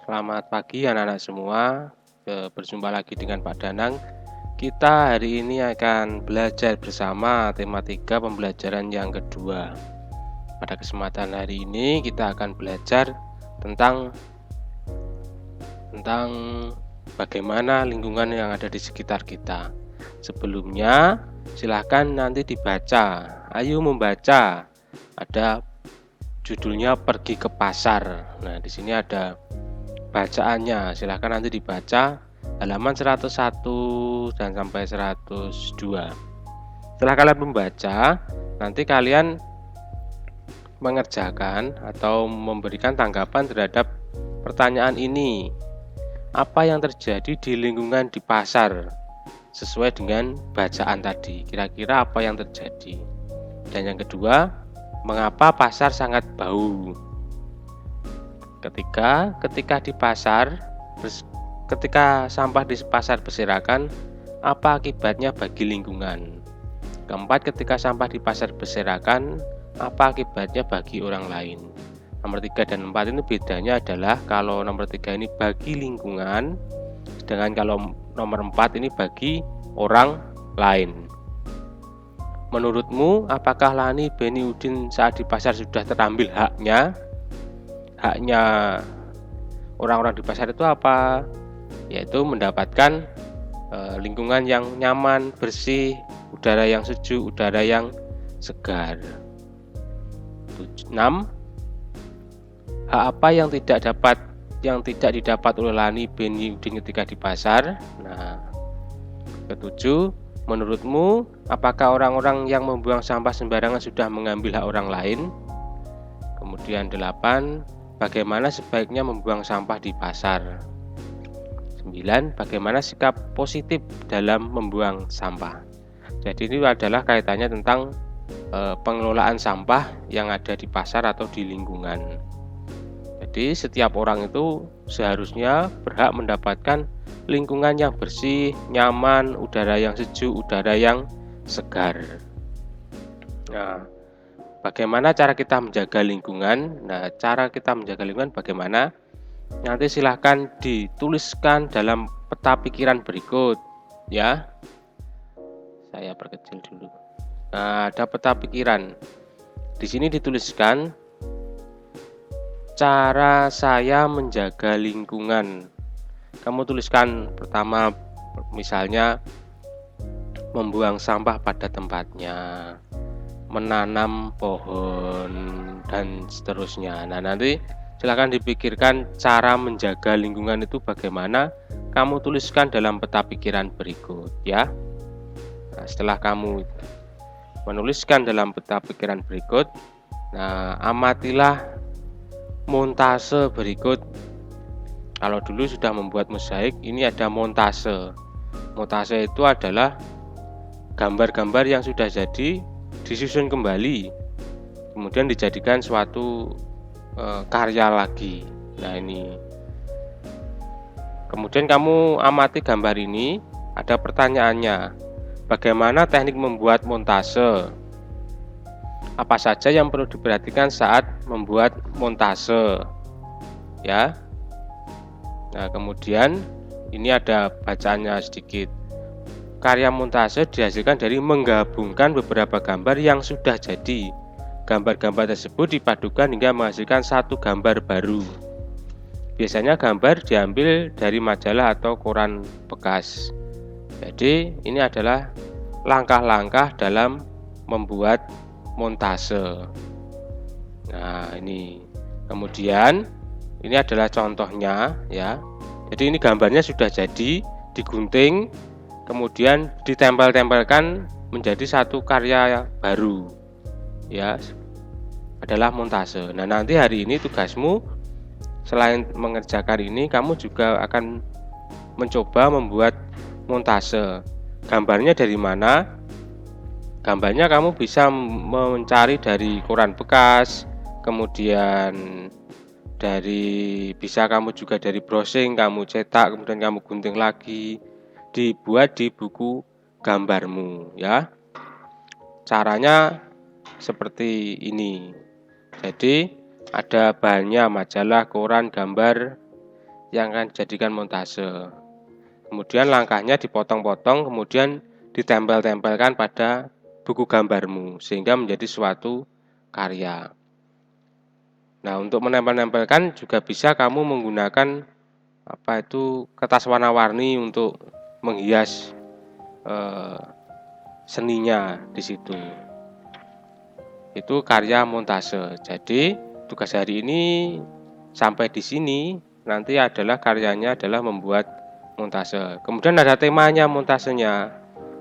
Selamat pagi anak-anak semua. Berjumpa lagi dengan Pak Danang. Kita hari ini akan belajar bersama tematika pembelajaran yang kedua. Pada kesempatan hari ini kita akan belajar tentang bagaimana lingkungan yang ada di sekitar kita. Sebelumnya, silahkan nanti dibaca. Ayo membaca. Ada judulnya Pergi ke Pasar. Nah, di sini ada bacaannya, silahkan nanti dibaca halaman 101 dan sampai 102. Setelah kalian membaca, nanti kalian mengerjakan atau memberikan tanggapan terhadap pertanyaan ini. Apa yang terjadi di lingkungan di pasar sesuai dengan bacaan tadi? Kira-kira apa yang terjadi? Dan yang kedua, mengapa pasar sangat bau? Ketika di pasar, ketika sampah di pasar berserakan, apa akibatnya bagi lingkungan? Keempat, ketika sampah di pasar berserakan, apa akibatnya bagi orang lain? Nomor 3 dan 4 ini bedanya adalah kalau nomor 3 ini bagi lingkungan, sedangkan kalau nomor 4 ini bagi orang lain. Menurutmu, apakah Lani, Beni, Udin saat di pasar sudah terambil haknya? Haknya orang-orang di pasar itu apa? Yaitu mendapatkan lingkungan yang nyaman, bersih, udara yang sejuk, udara yang segar. 6. Hak apa yang tidak didapat oleh Lani, Beni, Udin ketika di pasar? Nah, ketujuh, menurutmu apakah orang-orang yang membuang sampah sembarangan sudah mengambil hak orang lain? Kemudian 8, bagaimana sebaiknya membuang sampah di pasar? 9, bagaimana sikap positif dalam membuang sampah? Jadi ini adalah kaitannya tentang pengelolaan sampah yang ada di pasar atau di lingkungan. Jadi setiap orang itu seharusnya berhak mendapatkan lingkungan yang bersih, nyaman, udara yang sejuk, udara yang segar. Nah, bagaimana cara kita menjaga lingkungan? Nah, cara kita menjaga lingkungan bagaimana? Nanti silahkan dituliskan dalam peta pikiran berikut, ya. Saya perkecil dulu. Nah, ada peta pikiran. Di sini dituliskan cara saya menjaga lingkungan. Kamu tuliskan pertama, misalnya membuang sampah pada tempatnya, menanam pohon, dan seterusnya. Nah, nanti silakan dipikirkan cara menjaga lingkungan itu bagaimana. Kamu tuliskan dalam peta pikiran berikut, ya. Nah, setelah kamu menuliskan dalam peta pikiran berikut, nah, amatilah montase berikut. Kalau dulu sudah membuat mozaik, ini ada montase. Montase itu adalah gambar-gambar yang sudah jadi disusun kembali, kemudian dijadikan suatu karya lagi. Nah, ini. Kemudian kamu amati gambar ini, ada pertanyaannya. Bagaimana teknik membuat montase? Apa saja yang perlu diperhatikan saat membuat montase? Ya. Nah, kemudian ini ada bacaannya sedikit. Karya montase dihasilkan dari menggabungkan beberapa gambar yang sudah jadi. Gambar-gambar tersebut dipadukan hingga menghasilkan satu gambar baru. Biasanya gambar diambil dari majalah atau koran bekas. Jadi ini adalah langkah-langkah dalam membuat montase. Nah, ini. Kemudian ini adalah contohnya, ya. Jadi ini gambarnya sudah jadi, digunting, kemudian ditempel-tempelkan menjadi satu karya baru, ya, adalah montase. Nah, nanti hari ini tugasmu selain mengerjakan ini, kamu juga akan mencoba membuat montase. Gambarnya dari mana? Gambarnya kamu bisa mencari dari koran bekas, kemudian bisa kamu juga dari browsing, kamu cetak, kemudian kamu gunting lagi, dibuat di buku gambarmu, ya. Caranya seperti ini. Jadi ada bahannya majalah, koran, gambar, yang akan dijadikan montase. Kemudian langkahnya dipotong-potong, kemudian ditempel-tempelkan pada buku gambarmu sehingga menjadi suatu karya. Nah, untuk menempel-nempelkan juga bisa kamu menggunakan kertas warna-warni untuk menghias seninya di situ. Itu karya montase. Jadi, tugas hari ini sampai di sini. Nanti adalah karyanya adalah membuat montase. Kemudian ada temanya montasenya.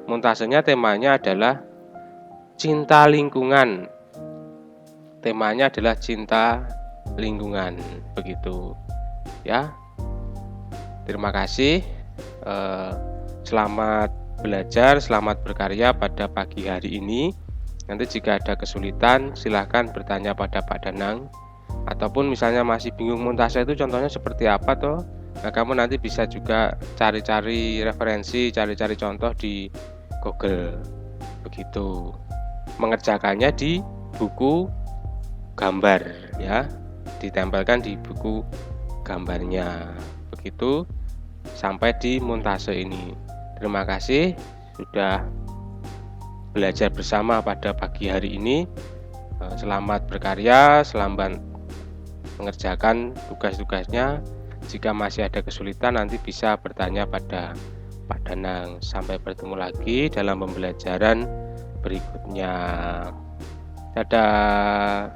Montasenya temanya adalah cinta lingkungan. Temanya adalah cinta lingkungan, begitu. Ya. Terima kasih. Selamat belajar, selamat berkarya pada pagi hari ini. Nanti jika ada kesulitan, silahkan bertanya pada Pak Danang. Ataupun misalnya masih bingung montase itu contohnya seperti apa toh. Nah, kamu nanti bisa juga cari-cari referensi, cari-cari contoh di Google. Begitu. Mengerjakannya di buku gambar ya. Ditempelkan di buku gambarnya. Begitu sampai di montase ini. Terima kasih sudah belajar bersama pada pagi hari ini. Selamat berkarya, selamat mengerjakan tugas-tugasnya. Jika masih ada kesulitan nanti bisa bertanya pada Pak Danang. Sampai bertemu lagi dalam pembelajaran berikutnya. Dadah.